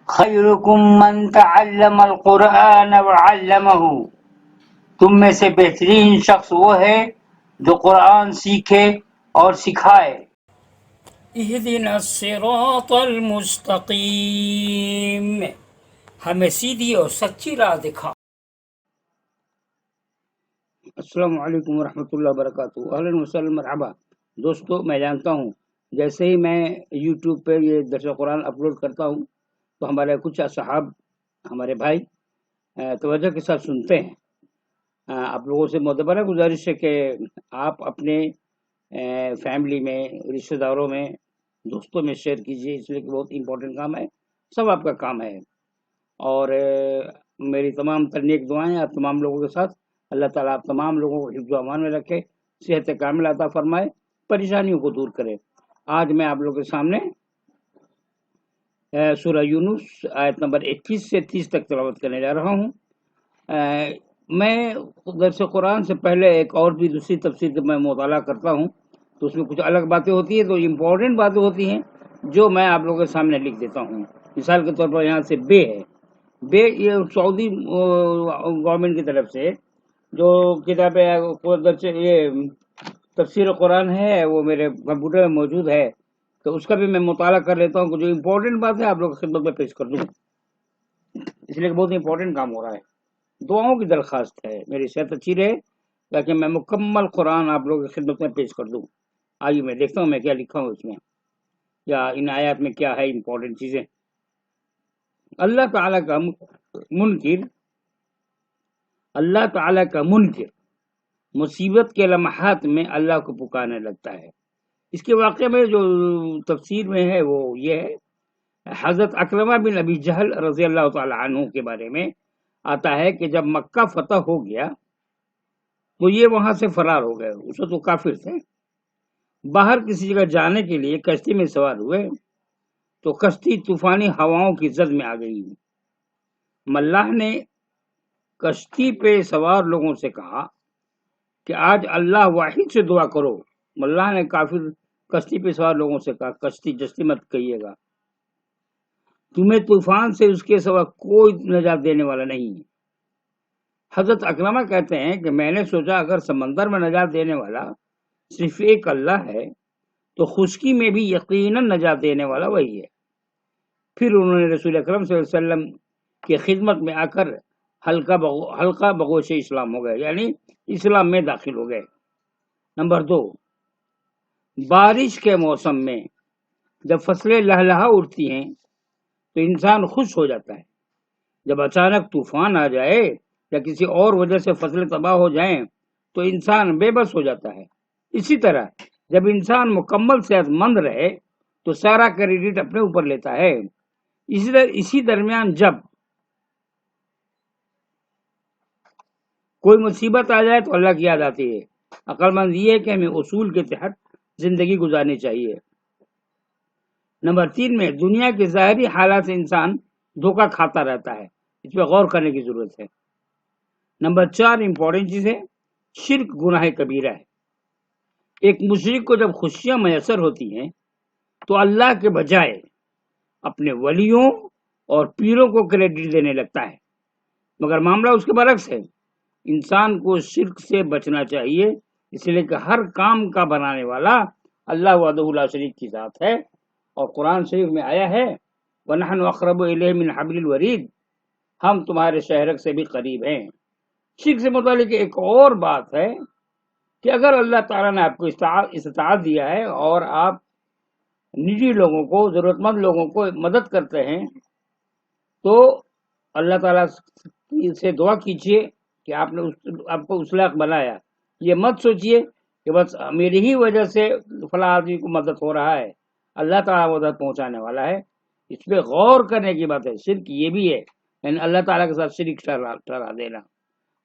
خیرکم من تعلم القرآن وعلمہ، تم میں سے بہترین شخص وہ ہے جو قرآن سیکھے اور سکھائے۔ اہدنا الصراط المستقیم، ہمیں سیدھی اور سچی راہ دکھا۔ السلام علیکم ورحمۃ اللہ وبرکاتہ۔ اہلا وسہلا مرحبا دوستو، میں جانتا ہوں جیسے ہی میں یوٹیوب پہ یہ درس قرآن اپلوڈ کرتا ہوں تو ہمارے کچھ اصحاب، ہمارے بھائی توجہ کے ساتھ سنتے ہیں۔ آپ لوگوں سے معتبرہ گزارش ہے کہ آپ اپنے فیملی میں، رشتہ داروں میں، دوستوں میں شیئر کیجیے، اس لیے کہ بہت امپورٹنٹ کام ہے، سب آپ کا کام ہے۔ اور میری تمام تر نیک دعائیں آپ تمام لوگوں کے ساتھ۔ اللہ تعالیٰ آپ تمام لوگوں کو حفظ و امان میں رکھے، صحت کامل عطا فرمائے، پریشانیوں کو دور کرے۔ آج میں آپ لوگوں کے سامنے سورہ یونس آیت نمبر 21 سے 30 تک تلاوت کرنے جا رہا ہوں۔ میں درس قرآن سے پہلے ایک اور بھی دوسری تفسیر کا میں مطالعہ کرتا ہوں تو اس میں کچھ الگ باتیں ہوتی ہیں، تو امپورٹنٹ باتیں ہوتی ہیں جو میں آپ لوگوں کے سامنے لکھ دیتا ہوں۔ مثال کے طور پر یہاں سے بے ہے، بے یہ سعودی گورنمنٹ کی طرف سے جو کتاب یہ تفسیر قرآن ہے وہ میرے کمپیوٹر میں موجود ہے، تو اس کا بھی میں مطالعہ کر لیتا ہوں کہ جو امپورٹنٹ بات ہے آپ لوگوں کی خدمت میں پیش کر دوں، اس لیے کہ بہت امپورٹنٹ کام ہو رہا ہے۔ دعاؤں کی درخواست ہے میری صحت اچھی رہے تاکہ میں مکمل قرآن آپ لوگوں کی خدمت میں پیش کر دوں۔ آئیے میں دیکھتا ہوں میں کیا لکھا ہوں اس میں، یا ان آیات میں کیا ہے امپورٹنٹ چیزیں۔ اللہ تعالیٰ کا منکر، اللہ تعالیٰ کا منکر مصیبت کے لمحات میں اللہ کو پکارنے لگتا ہے۔ اس کے واقعے میں جو تفسیر میں ہے وہ یہ ہے، حضرت اکرمہ بن ابی جہل رضی اللہ تعالی عنہ کے بارے میں آتا ہے کہ جب مکہ فتح ہو گیا تو یہ وہاں سے فرار ہو گئے، اس وقت وہ کافر تھے۔ باہر کسی جگہ جانے کے لیے کشتی میں سوار ہوئے تو کشتی طوفانی ہواؤں کی زد میں آ گئی۔ ملاح نے کشتی پہ سوار لوگوں سے کہا کہ آج اللہ واحد سے دعا کرو۔ ملاح نے کافر کشتی پہ سوار لوگوں سے کہا کشتی جستی مت کہیے گا، تمہیں طوفان سے اس کے سوا کوئی نجات دینے والا نہیں ہے۔ حضرت اکرمہ کہتے ہیں کہ میں نے سوچا اگر سمندر میں نجات دینے والا صرف ایک اللہ ہے تو خشکی میں بھی یقیناً نجات دینے والا وہی ہے۔ پھر انہوں نے رسول اکرم صلی اللہ علیہ وسلم کی خدمت میں آ کر حلقہ بگوش اسلام ہو گئے، یعنی اسلام میں داخل ہو گئے۔ نمبر 2، بارش کے موسم میں جب فصلیں لہلہا اٹھتی ہیں تو انسان خوش ہو جاتا ہے، جب اچانک طوفان آ جائے یا کسی اور وجہ سے فصلیں تباہ ہو جائیں تو انسان بے بس ہو جاتا ہے۔ اسی طرح جب انسان مکمل صحت مند رہے تو سارا کریڈٹ اپنے اوپر لیتا ہے۔ اسی درمیان جب کوئی مصیبت آ جائے تو اللہ کی یاد آتی ہے۔ عقل مند یہ ہے کہ ہمیں اصول کے تحت زندگی گزارنی چاہیے۔ نمبر 3 میں دنیا کے ظاہری حالات سے انسان دھوکہ کھاتا رہتا ہے، اس پہ غور کرنے کی ضرورت ہے۔ نمبر 4 امپورٹنٹ چیز ہے، شرک گناہ کبیرہ ہے۔ ایک مشرک کو جب خوشیاں میسر ہوتی ہیں تو اللہ کے بجائے اپنے ولیوں اور پیروں کو کریڈٹ دینے لگتا ہے، مگر معاملہ اس کے برعکس ہے۔ انسان کو شرک سے بچنا چاہیے، اس لیے کہ ہر کام کا بنانے والا اللہ وحدہ لا شریک کی ذات ہے، اور قرآن شریف میں آیا ہے وَنَحْنُ أَقْرَبُ إِلَيْهِ مِنْ حَبْلِ الْوَرِيدِ، ہم تمہارے شہرک سے بھی قریب ہیں۔ شرک سے متعلق ایک اور بات ہے کہ اگر اللہ تعالیٰ نے آپ کو استطاعت دیا ہے اور آپ نجی لوگوں کو، ضرورت مند لوگوں کو مدد کرتے ہیں تو اللہ تعالیٰ سے دعا کیجیے کہ آپ نے آپ کو اس لائق بنایا۔ یہ مت سوچئے کہ بس میری ہی وجہ سے فلاں آدمی کو مدد ہو رہا ہے، اللہ تعالیٰ مدد پہنچانے والا ہے۔ اس پہ غور کرنے کی بات ہے۔ شرک یہ بھی ہے، یعنی اللہ تعالیٰ کے ساتھ شرک ٹھہرا دینا۔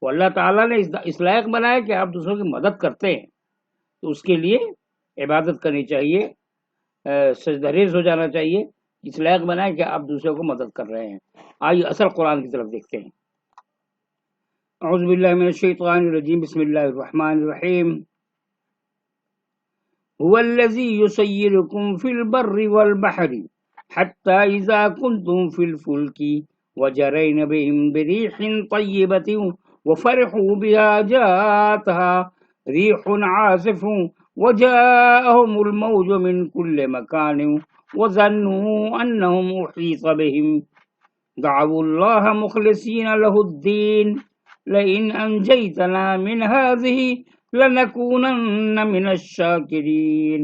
وہ اللہ تعالیٰ نے اس لائق بنایا کہ آپ دوسروں کی مدد کرتے ہیں تو اس کے لیے عبادت کرنی چاہیے، سجدہ ریز ہو جانا چاہیے، اس لائق بنائے کہ آپ دوسروں کو مدد کر رہے ہیں۔ آئیے اصل قرآن کی طرف دیکھتے ہیں۔ اعوذ باللہ من الشیطان الرجیم، بسم اللہ الرحمن الرحیم۔ هو الذی یسیرکم فی البر والبحر حتى إذا كنتم في الفلك وجرين بهم بريح طيبة وفرحوا بها جاءتها ريح عاصف وجاءهم الموج من كل مكان وظنوا أنهم أحيط بهم دعوا الله مخلصين له الدين لئن أنجيتنا من هذه لنكونن من الشاكرين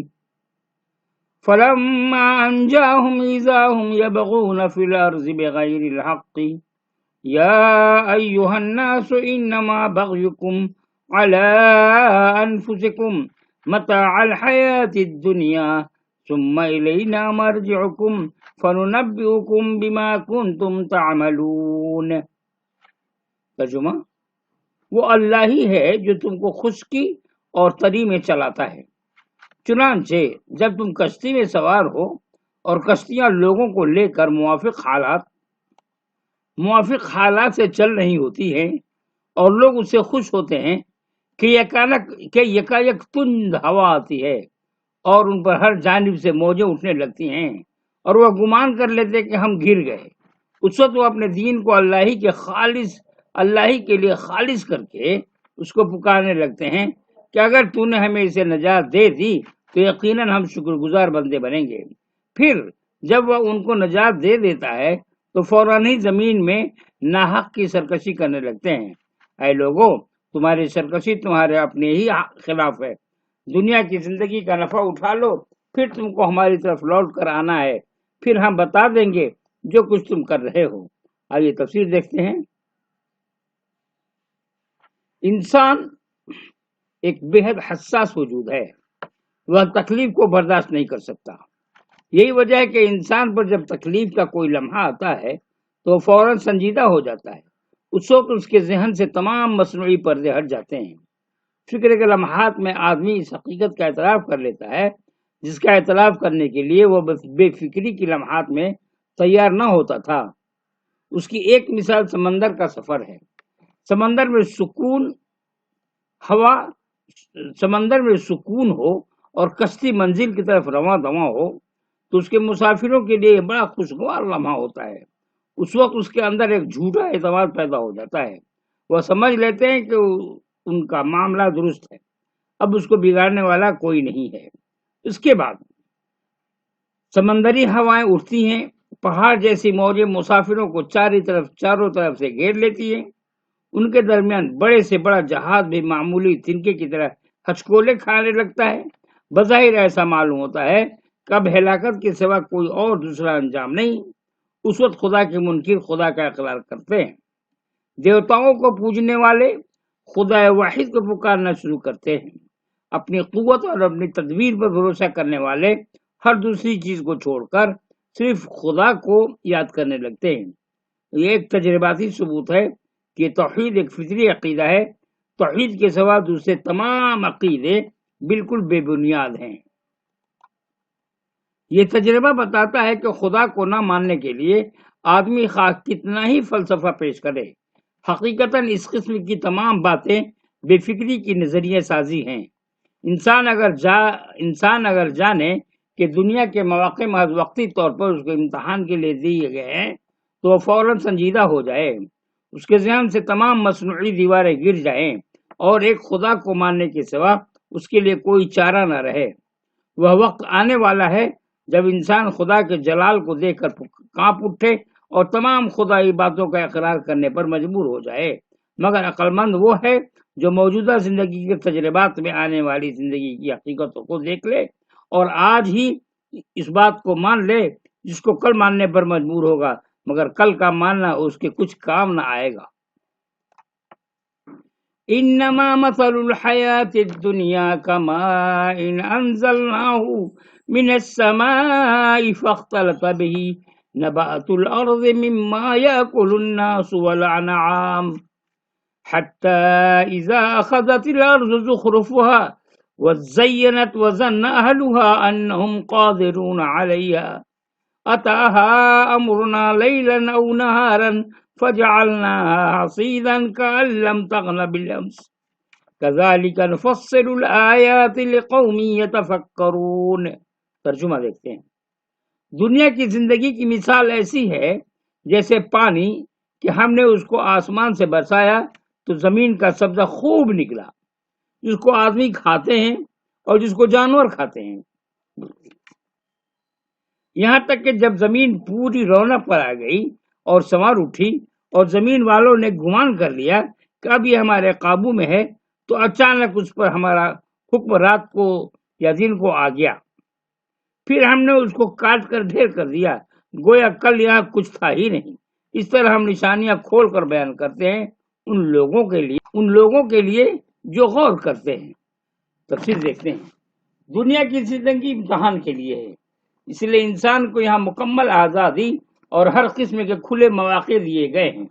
فلما أنجاهم إذا هم يبغون في الأرض بغير الحق يا أيها الناس إنما بغيكم على أنفسكم متاع الحياة الدنيا ثم إلينا مرجعكم فننبئكم بما كنتم تعملون. ترجمہ: وہ اللہ ہی ہے جو تم کو خشکی اور تری میں چلاتا ہے، چنانچہ جب تم کشتی میں سوار ہو اور کشتیاں لوگوں کو لے کر موافق حالات سے چل رہی ہوتی ہیں اور لوگ اس سے خوش ہوتے ہیں کہ یکایک تند ہوا آتی ہے اور ان پر ہر جانب سے موجیں اٹھنے لگتی ہیں اور وہ گمان کر لیتے کہ ہم گر گئے، اس وقت وہ اپنے دین کو اللہ ہی کے لیے خالص کر کے اس کو پکارنے لگتے ہیں کہ اگر تو نے ہمیں اسے نجات دے دی تو یقیناً ہم شکر گزار بندے بنیں گے۔ پھر جب وہ ان کو نجات دے دیتا ہے تو فوراً ہی زمین میں ناحق کی سرکشی کرنے لگتے ہیں۔ اے لوگوں، تمہاری سرکشی تمہارے اپنے ہی خلاف ہے، دنیا کی زندگی کا نفع اٹھا لو، پھر تم کو ہماری طرف لوٹ کر آنا ہے، پھر ہم بتا دیں گے جو کچھ تم کر رہے ہو۔ آئیے تفسیر دیکھتے ہیں۔ انسان ایک بے حد حساس وجود ہے، وہ تکلیف کو برداشت نہیں کر سکتا۔ یہی وجہ ہے کہ انسان پر جب تکلیف کا کوئی لمحہ آتا ہے تو فوراً سنجیدہ ہو جاتا ہے، اس وقت اس کے ذہن سے تمام مصنوعی پردے ہٹ جاتے ہیں۔ فکر کے لمحات میں آدمی اس حقیقت کا اعتراف کر لیتا ہے جس کا اعتراف کرنے کے لیے وہ بے فکری کی لمحات میں تیار نہ ہوتا تھا۔ اس کی ایک مثال سمندر کا سفر ہے۔ سمندر میں سکون ہو اور کشتی منزل کی طرف رواں دواں ہو تو اس کے مسافروں کے لیے بڑا خوشگوار لمحہ ہوتا ہے۔ اس وقت اس کے اندر ایک جھوٹا اعتماد پیدا ہو جاتا ہے، وہ سمجھ لیتے ہیں کہ ان کا معاملہ درست ہے، اب اس کو بگاڑنے والا کوئی نہیں ہے۔ اس کے بعد سمندری ہوائیں اٹھتی ہیں، پہاڑ جیسی موجیں مسافروں کو چاروں طرف سے گھیر لیتی ہیں، ان کے درمیان بڑے سے بڑا جہاز بھی معمولی تنکے کی طرح ہچکولے کھانے لگتا ہے۔ بظاہر ایسا معلوم ہوتا ہے کہ اب ہلاکت کے سوا کوئی اور دوسرا انجام نہیں۔ اس وقت خدا کے منکر خدا کا اقرار کرتے ہیں، دیوتاؤں کو پوجنے والے خدا واحد کو پکارنا شروع کرتے ہیں، اپنی قوت اور اپنی تدبیر پر بھروسہ کرنے والے ہر دوسری چیز کو چھوڑ کر صرف خدا کو یاد کرنے لگتے ہیں۔ یہ ایک تجرباتی ثبوت ہے کہ توحید ایک فطری عقیدہ ہے، توحید کے سوا دوسرے تمام عقیدے بالکل بے بنیاد ہیں۔ یہ تجربہ بتاتا ہے کہ خدا کو نہ ماننے کے لیے آدمی خواہ کتنا ہی فلسفہ پیش کرے، حقیقتاً اس قسم کی تمام باتیں بے فکری کی نظریہ سازی ہیں۔ انسان اگر جانے کہ دنیا کے مواقع محض وقتی طور پر اس کو امتحان کے لیے دیے گئے ہیں تو وہ فوراً سنجیدہ ہو جائے، اس کے ذہن سے تمام مصنوعی دیواریں گر جائیں اور ایک خدا کو ماننے کے سوا اس کے لیے کوئی چارہ نہ رہے۔ وہ وقت آنے والا ہے جب انسان خدا کے جلال کو دیکھ کر کانپ اٹھے اور تمام خدائی باتوں کا اقرار کرنے پر مجبور ہو جائے، مگر عقل مند وہ ہے جو موجودہ زندگی کے تجربات میں آنے والی زندگی کی حقیقتوں کو دیکھ لے اور آج ہی اس بات کو مان لے جس کو کل ماننے پر مجبور ہوگا، مگر کل کا ماننا اس کے کچھ کام نہ آئے گا۔ انما مثل الحیات الدنیا کماء انزلناہ من السماء فاختلط به نبات الارض مما یاکل الناس والانعام حتى اذا اخذت الارض زخرفها وزینت وظن اهلها انهم قادرون علیها اتاها امرنا لیلا او نهارا فجعلناها حصيدا كأن لم تغن بالأمس كذلك نفصل الآيات لقوم يتفكرون۔ ترجمہ دیکھتے ہیں۔ دنیا کی زندگی کی مثال ایسی ہے جیسے پانی کہ ہم نے اس کو آسمان سے برسایا تو زمین کا سبزہ خوب نکلا، جس کو آدمی کھاتے ہیں اور جس کو جانور کھاتے ہیں، یہاں تک کہ جب زمین پوری رونق پر آ گئی اور سنوار اٹھی اور زمین والوں نے گمان کر لیا کہ اب یہ ہمارے قابو میں ہے، تو اچانک اس پر ہمارا حکم رات کو یا دن کو آ گیا، پھر ہم نے اس کو کاٹ کر ڈھیر کر دیا، گویا کل یہاں کچھ تھا ہی نہیں۔ اس طرح ہم نشانیاں کھول کر بیان کرتے ہیں ان لوگوں کے لیے جو غور کرتے ہیں۔ تفسیر دیکھتے ہیں۔ دنیا کی زندگی امتحان کے لیے ہے، اس لیے انسان کو یہاں مکمل آزادی اور ہر قسم کے کھلے مواقع دیے گئے ہیں۔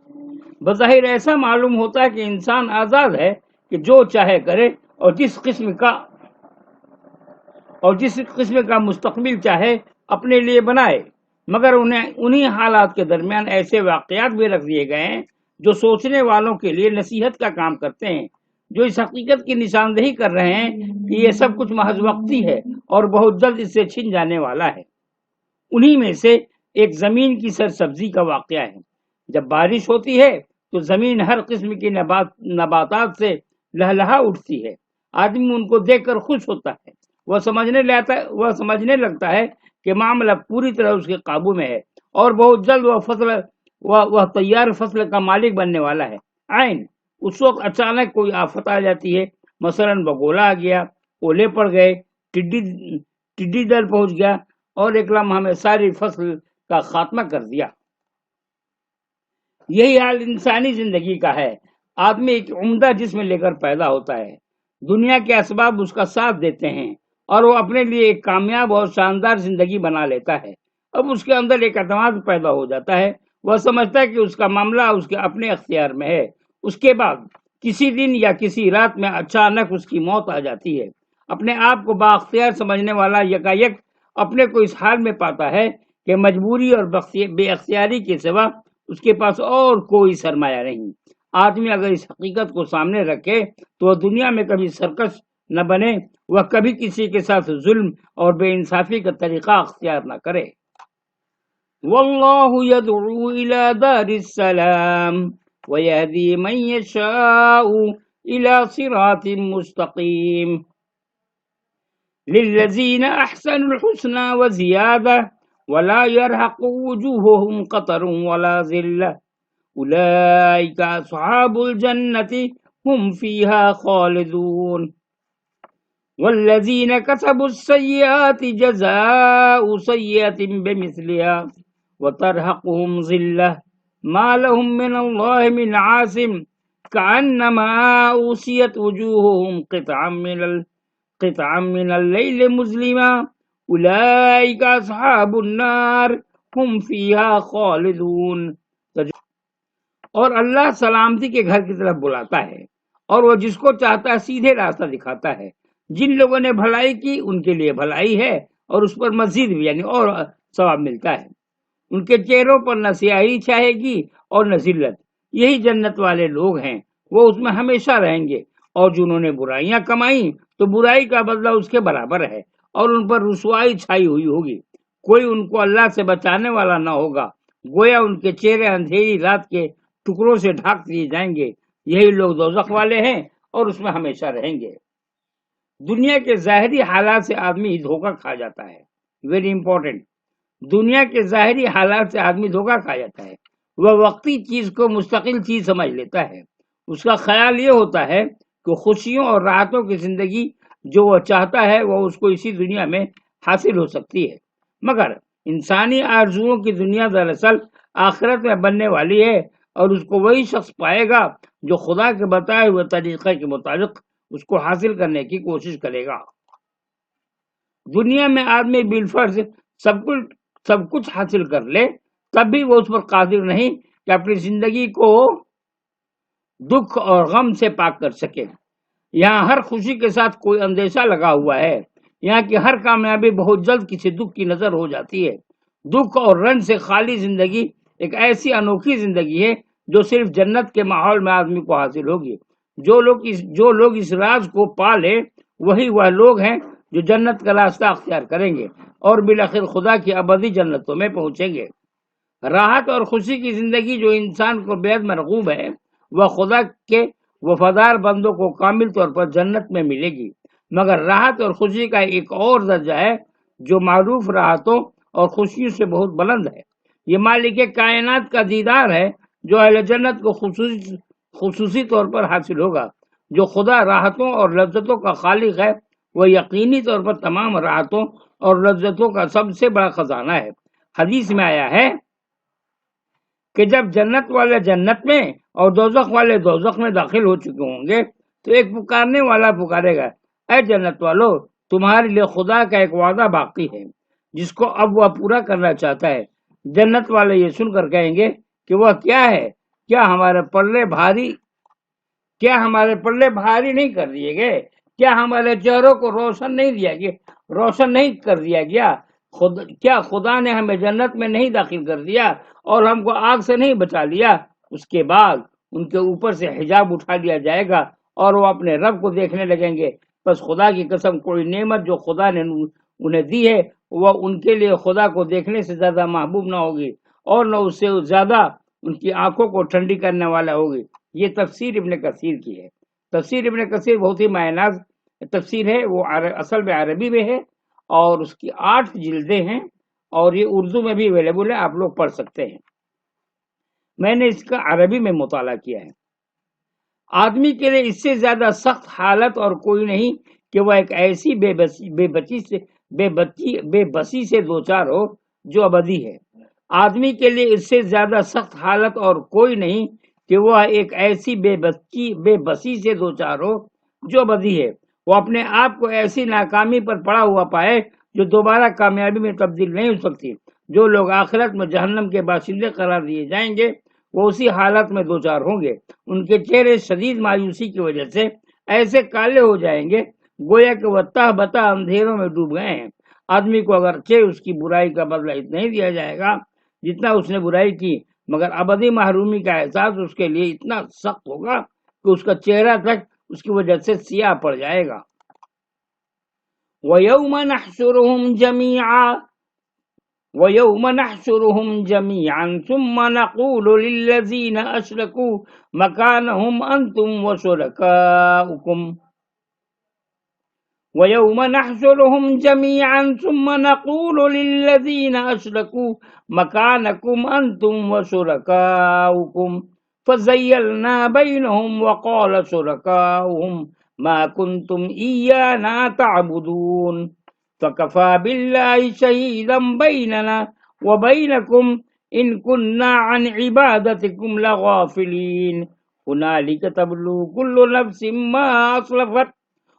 بظاہر ایسا معلوم ہوتا ہے کہ انسان آزاد ہے کہ جو چاہے کرے اور جس قسم کا مستقبل چاہے اپنے لیے بنائے، مگر انہی حالات کے درمیان ایسے واقعات بھی رکھ دیے گئے ہیں جو سوچنے والوں کے لیے نصیحت کا کام کرتے ہیں، جو اس حقیقت کی نشاندہی کر رہے ہیں کہ یہ سب کچھ محض وقتی ہے اور بہت جلد اس سے چھن جانے والا ہے۔ انہی میں سے ایک زمین کی سرسبزی کا واقعہ ہے۔ جب بارش ہوتی ہے تو زمین ہر قسم کی نباتات سے لہلہا اٹھتی ہے، آدمی ان کو دیکھ کر خوش ہوتا ہے، وہ سمجھنے لگتا ہے کہ معاملہ پوری طرح اس کے قابو میں ہے اور بہت جلد وہ تیار فصل کا مالک بننے والا ہے۔ عین اس وقت اچانک کوئی آفت آ جاتی ہے، مثلاً بگولا آ گیا، اولے پڑ گئے، ٹڈی دل پہنچ گیا اور ایک لمحہ میں ساری فصل کا خاتمہ کر دیا۔ یہی حال انسانی زندگی کا ہے۔ آدمی ایک عمدہ جسم لے کر پیدا ہوتا ہے، دنیا کے اسباب اس کا ساتھ دیتے ہیں اور وہ اپنے لیے ایک کامیاب اور شاندار زندگی بنا لیتا ہے۔ اب اس کے اندر ایک اعتماد پیدا ہو جاتا ہے، وہ سمجھتا ہے کہ اس کا معاملہ اس کے اپنے اختیار میں ہے۔ اس کے بعد کسی دن یا کسی رات میں اچانک اس کی موت آ جاتی ہے۔ اپنے آپ کو بااختیار سمجھنے والا یکایک اپنے کو اس حال میں پاتا ہے کہ مجبوری اور بے اختیاری کے سوا اس کے پاس اور کوئی سرمایہ نہیں۔ آدمی اگر اس حقیقت کو سامنے رکھے تو وہ دنیا میں کبھی سرکش نہ بنے، وہ کبھی کسی کے ساتھ ظلم اور بے انصافی کا طریقہ اختیار نہ کرے۔ واللہ یدعو الی دار السلام ویہدی من یشاء الی صراط مستقیم للذین احسنوا الحسنى وزیادہ ولا يرهق وجوههم قطر ولا ذلة اولئک اصحاب الجنة هم فيها خالدون والذین کسبوا السیئات جزاء سیئة بمثلها وترهقهم ذلة ما لهم من اللہ من عاصم كأنما أوشيت وجوههم قطعا من الليل مظلما اولئک اصحاب النار هم فیها خالدون۔ اور اللہ سلامتی کے گھر کی طرف بلاتا ہے اور وہ جس کو چاہتا ہے سیدھے راستہ دکھاتا ہے۔ جن لوگوں نے بھلائی کی ان کے لیے بھلائی ہے اور اس پر مزید بھی یعنی اور ثواب ملتا ہے۔ ان کے چہروں پر نہ سیاہی چھائے گی اور نہ ذلت۔ یہی جنت والے لوگ ہیں، وہ اس میں ہمیشہ رہیں گے۔ اور جنہوں نے برائیاں کمائیں تو برائی کا بدلہ اس کے برابر ہے اور ان پر رسوائی چھائی ہوئی ہوگی، کوئی ان کو اللہ سے بچانے والا نہ ہوگا، گویا ان کے چہرے اندھیری رات کے ٹکڑوں سے ڈھانک دیے جائیں گے۔ یہی لوگ دوزخ والے ہیں اور اس میں ہمیشہ رہیں گے۔ دنیا کے ظاہری حالات سے آدمی دھوکہ کھا جاتا ہے، ویری امپورٹنٹ۔ دنیا کے ظاہری حالات سے آدمی دھوکہ کھا جاتا ہے، وہ وقتی چیز کو مستقل چیز سمجھ لیتا ہے۔ اس کا خیال یہ ہوتا ہے کہ خوشیوں اور راحتوں کی زندگی جو وہ چاہتا ہے وہ اس کو اسی دنیا میں حاصل ہو سکتی ہے، مگر انسانی آرزوؤں کی دنیا دراصل آخرت میں بننے والی ہے اور اس کو وہی شخص پائے گا جو خدا کے بتائے ہوئے طریقے کے مطابق اس کو حاصل کرنے کی کوشش کرے گا۔ دنیا میں آدمی بالفرض سب کچھ حاصل کر لے تب بھی وہ اس پر قادر نہیں کہ اپنی زندگی کو دکھ اور غم سے پاک کر سکے۔ یہاں ہر خوشی کے ساتھ کوئی اندیشہ لگا ہوا ہے، یہاں کی ہر کامیابی بہت جلد کسی دکھ کی نظر ہو جاتی ہے۔ دکھ اور رنج سے خالی زندگی ایک ایسی انوکھی زندگی ہے جو صرف جنت کے ماحول میں آدمی کو حاصل ہوگی۔ جو لوگ اس راز کو پا لے وہی وہ لوگ ہیں جو جنت کا راستہ اختیار کریں گے۔ اور بالآخر خدا کی ابدی جنتوں میں پہنچیں گے۔ راحت اور خوشی کی زندگی جو انسان کو بے حد مرغوب ہے وہ خدا کے وفادار بندوں کو کامل طور پر جنت میں ملے گی، مگر راحت اور خوشی کا ایک اور درجہ ہے جو معروف راحتوں اور خوشیوں سے بہت بلند ہے۔ یہ مالک کائنات کا دیدار ہے جو اہل جنت کو خصوصی طور پر حاصل ہوگا۔ جو خدا راحتوں اور لذتوں کا خالق ہے وہ یقینی طور پر تمام راحتوں اور لذتوں کا سب سے بڑا خزانہ ہے۔ حدیث میں آیا ہے کہ جب جنت والے جنت میں اور دوزخ والے دوزخ میں داخل ہو چکے ہوں گے تو ایک پکارنے والا پکارے گا، اے جنت والو، تمہارے لیے خدا کا ایک وعدہ باقی ہے جس کو اب وہ پورا کرنا چاہتا ہے۔ جنت والے یہ سن کر کہیں گے کہ وہ کیا ہے؟ کیا ہمارے پلے بھاری نہیں کر دیے گئے؟ کیا ہمارے چہروں کو روشن نہیں کر دیا گیا؟ کیا خدا نے ہمیں جنت میں نہیں داخل کر دیا اور ہم کو آگ سے نہیں بچا لیا؟ اس کے بعد ان کے اوپر سے حجاب اٹھا دیا جائے گا اور وہ اپنے رب کو دیکھنے لگیں گے۔ بس خدا کی قسم، کوئی نعمت جو خدا نے انہیں دی ہے وہ ان کے لیے خدا کو دیکھنے سے زیادہ محبوب نہ ہوگی اور نہ اس سے زیادہ ان کی آنکھوں کو ٹھنڈی کرنے والا ہوگی۔ یہ تفسیر ابن کثیر کی ہے۔ تفسیر ابن کثیر بہت ہی معنیز تفسیر ہے، وہ اصل میں عربی میں ہے اور اس کی 8 جلدیں ہیں اور یہ اردو میں بھی اویلیبل ہے، آپ لوگ پڑھ سکتے ہیں۔ میں نے اس کا عربی میں مطالعہ کیا ہے۔ آدمی کے لیے اس سے زیادہ سخت حالت اور کوئی نہیں کہ وہ ایک ایسی بے بسی سے دوچار ہو جو ابدی ہے۔ آدمی کے لیے اس سے زیادہ سخت حالت اور کوئی نہیں کہ وہ ایک ایسی بے بسی سے دوچار ہو جو ابدی ہے۔ وہ اپنے آپ کو ایسی ناکامی پر پڑا ہوا پائے جو دوبارہ کامیابی میں تبدیل نہیں ہو سکتی۔ جو لوگ آخرت میں جہنم کے باشندے قرار دیے جائیں گے وہ اسی حالت میں دوچار ہوں گے۔ ان کے چہرے شدید مایوسی کی وجہ سے ایسے کالے ہو جائیں گے گویا کہ وہ تہ بتہ اندھیروں میں ڈوب گئے ہیں۔ آدمی کو اگرچہ اس کی برائی کا بدلہ اتنا ہی دیا جائے گا جتنا اس نے برائی کی، مگر ابدی محرومی کا احساس اس کے لیے اتنا سخت ہوگا کہ اس کا چہرہ تک اس کی وجہ سے سیاہ پڑ جائے گا۔ وَيَوْمَ نَحْشُرُهُمْ جَمِيعًا ثُمَّ نَقُولُ لِلَّذِينَ أَشْرَكُوا مَكَانَهُمْ أَنْتُمْ وَشُرَكَاؤُكُمْ وَيَوْمَ نَحْشُرُهُمْ جَمِيعًا ثُمَّ نَقُولُ لِلَّذِينَ أَشْرَكُوا مَكَانَكُمْ أَنْتُمْ وَشُرَكَاؤُكُمْ فَزَيَّلْنَا بَيْنَهُمْ وَقَالَ شُرَكَاؤُهُمْ مَا كُنْتُمْ إِيَّانَا تَعْبُدُونَ فَكَفَى بِاللَّهِ شَهِيدًا بَيْنَنَا وَبَيْنَكُمْ إِن كُنَّا عَنْ عِبَادَتِكُمْ لَغَافِلِينَ هُنَالِكَ تَبْلُو كُلُّ نَفْسٍ مَا أَسْلَفَتْ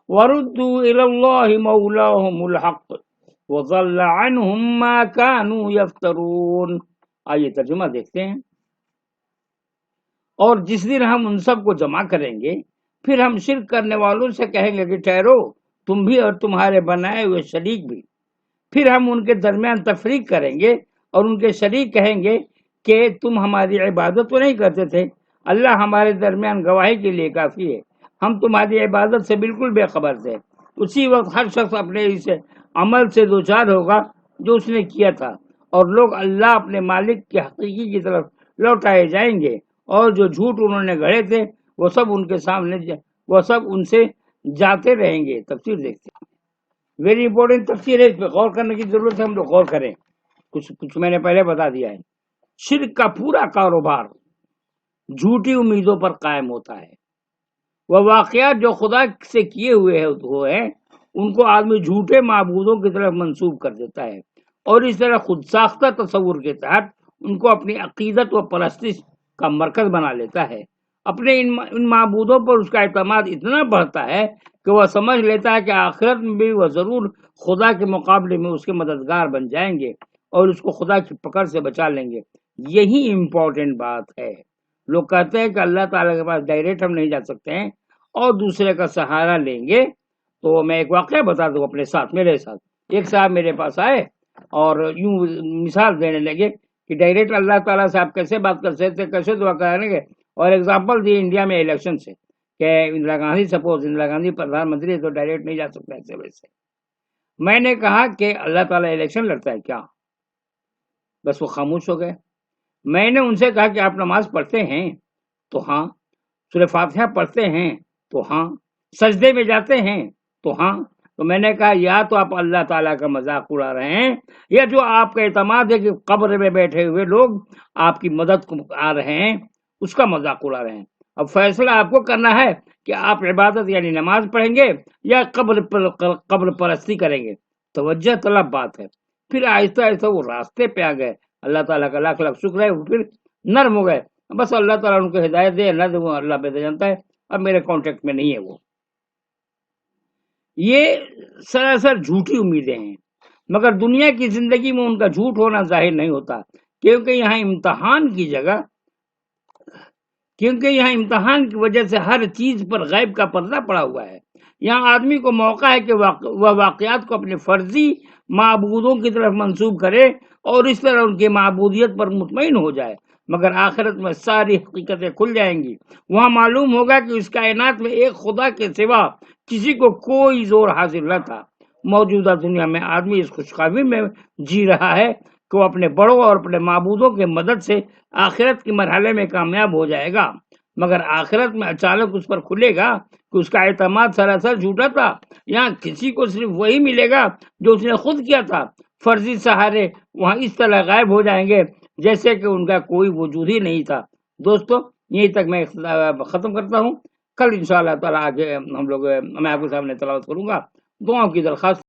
وَرُدُّوا إِلَى اللَّهِ مَوْلَاهُمُ الْحَقِّ وَضَلَّ عَنْهُمْ مَا كَانُوا يَفْتَرُونَ۔ آئیے ترجمہ دیکھتے ہیں۔ اور جس دن ہم ان سب کو جمع کریں گے پھر ہم شرک کرنے والوں سے کہیں گے کہ ٹھہرو، تم بھی اور تمہارے بنائے ہوئے شریک بھی۔ پھر ہم ان کے درمیان تفریق کریں گے اور ان کے شریک کہیں گے کہ تم ہماری عبادت تو نہیں کرتے تھے، اللہ ہمارے درمیان گواہی کے لیے کافی ہے، ہم تمہاری عبادت سے بالکل بے خبر تھے۔ اسی وقت ہر شخص اپنے اس عمل سے دوچار ہوگا جو اس نے کیا تھا، اور لوگ اللہ اپنے مالک کے حقیقی کی طرف لوٹائے جائیں گے، اور جو جھوٹ انہوں نے گڑھے تھے وہ سب ان سے جاتے رہیں گے۔ تفسیر دیکھتے ہیں، ویری امپورٹنٹ تفسیر ہے، اس پہ غور کرنے کی ضرورت ہے، ہم لوگ غور کریں۔ کچھ میں نے پہلے بتا دیا ہے۔ شرک کا پورا کاروبار جھوٹی امیدوں پر قائم ہوتا ہے۔ وہ واقعات جو خدا سے کیے ہوئے ہیں ان کو آدمی جھوٹے معبودوں کی طرف منسوب کر دیتا ہے اور اس طرح خود ساختہ تصور کے تحت ان کو اپنی عقیدت و پرستش کا مرکز بنا لیتا ہے۔ اپنے ان معبودوں پر اس کا اعتماد اتنا بڑھتا ہے کہ وہ سمجھ لیتا ہے کہ آخرت میں بھی وہ ضرور خدا کے مقابلے میں اس کے مددگار بن جائیں گے اور اس کو خدا کی پکڑ سے بچا لیں گے۔ یہی امپورٹنٹ بات ہے۔ لوگ کہتے ہیں کہ اللہ تعالیٰ کے پاس ڈائریکٹ ہم نہیں جا سکتے ہیں اور دوسرے کا سہارا لیں گے۔ تو میں ایک واقعہ بتا دوں اپنے ساتھ، میرے ساتھ ایک صاحب میرے پاس آئے اور یوں مثال دینے لگے کہ ڈائریکٹ اللہ تعالیٰ سے آپ کیسے بات کر سکتے، کیسے دعا کریں گے، اور ایگزامپل دی انڈیا میں الیکشن سے کہ اندرا گاندھی پردھان منتری ہے تو ڈائریکٹ نہیں جا سکتے ایسے ویسے۔ میں نے کہا کہ اللہ تعالیٰ الیکشن لڑتا ہے کیا؟ بس وہ خاموش ہو گئے۔ میں نے ان سے کہا کہ آپ نماز پڑھتے ہیں؟ تو ہاں۔ سورہ فاتحہ پڑھتے ہیں؟ تو ہاں۔ سجدے میں جاتے ہیں؟ تو ہاں۔ تو میں نے کہا یا تو آپ اللہ تعالیٰ کا مذاق اڑا رہے ہیں، یا جو آپ کا اعتماد ہے کہ قبر میں بیٹھے ہوئے لوگ آپ کی مدد کو آ رہے ہیں اس کا مذاق اڑا رہے ہیں۔ اب فیصلہ آپ کو کرنا ہے کہ آپ عبادت یعنی نماز پڑھیں گے یا قبر پرستی کریں گے۔ توجہ طلب بات ہے۔ پھر آہستہ آہستہ وہ راستے پہ آ گئے۔ اللہ تعالیٰ کا لاکھ لاکھ شکر ہے، وہ پھر نرم ہو گئے۔ بس اللہ تعالیٰ ان کو ہدایت دے، نہ دے وہ اللہ بہتر جانتا ہے۔ اب میرے کانٹیکٹ میں نہیں ہے وہ۔ یہ سراسر جھوٹی امیدیں ہیں، مگر دنیا کی زندگی میں ان کا جھوٹ ہونا ظاہر نہیں ہوتا، کیونکہ یہاں امتحان کی وجہ سے ہر چیز پر غیب کا پردہ پڑا ہوا ہے۔ یہاں آدمی کو موقع ہے کہ وہ واقعات کو اپنے فرضی معبودوں کی طرف منسوب کرے اور اس طرح ان کی معبودیت پر مطمئن ہو جائے، مگر آخرت میں ساری حقیقتیں کھل جائیں گی۔ وہاں معلوم ہوگا کہ اس کائنات میں ایک خدا کے سوا کسی کو کوئی زور حاصل نہ تھا۔ موجودہ دنیا میں آدمی اس خوشخبری میں جی رہا ہے کہ وہ اپنے بڑوں اور اپنے معبودوں کے مدد سے آخرت کے مرحلے میں کامیاب ہو جائے گا، مگر آخرت میں اچانک اس پر کھلے گا کہ اس کا اعتماد سراسر جھوٹا تھا۔ یہاں کسی کو صرف وہی ملے گا جو اس نے خود کیا تھا۔ فرضی سہارے وہاں اس طرح غائب ہو جائیں گے جیسے کہ ان کا کوئی وجود ہی نہیں تھا۔ دوستو، یہیں تک میں ختم کرتا ہوں۔ کل انشاءاللہ تعالیٰ آگے میں آپ کے سامنے تلاوت کروں گا۔ دعاؤں کی درخواست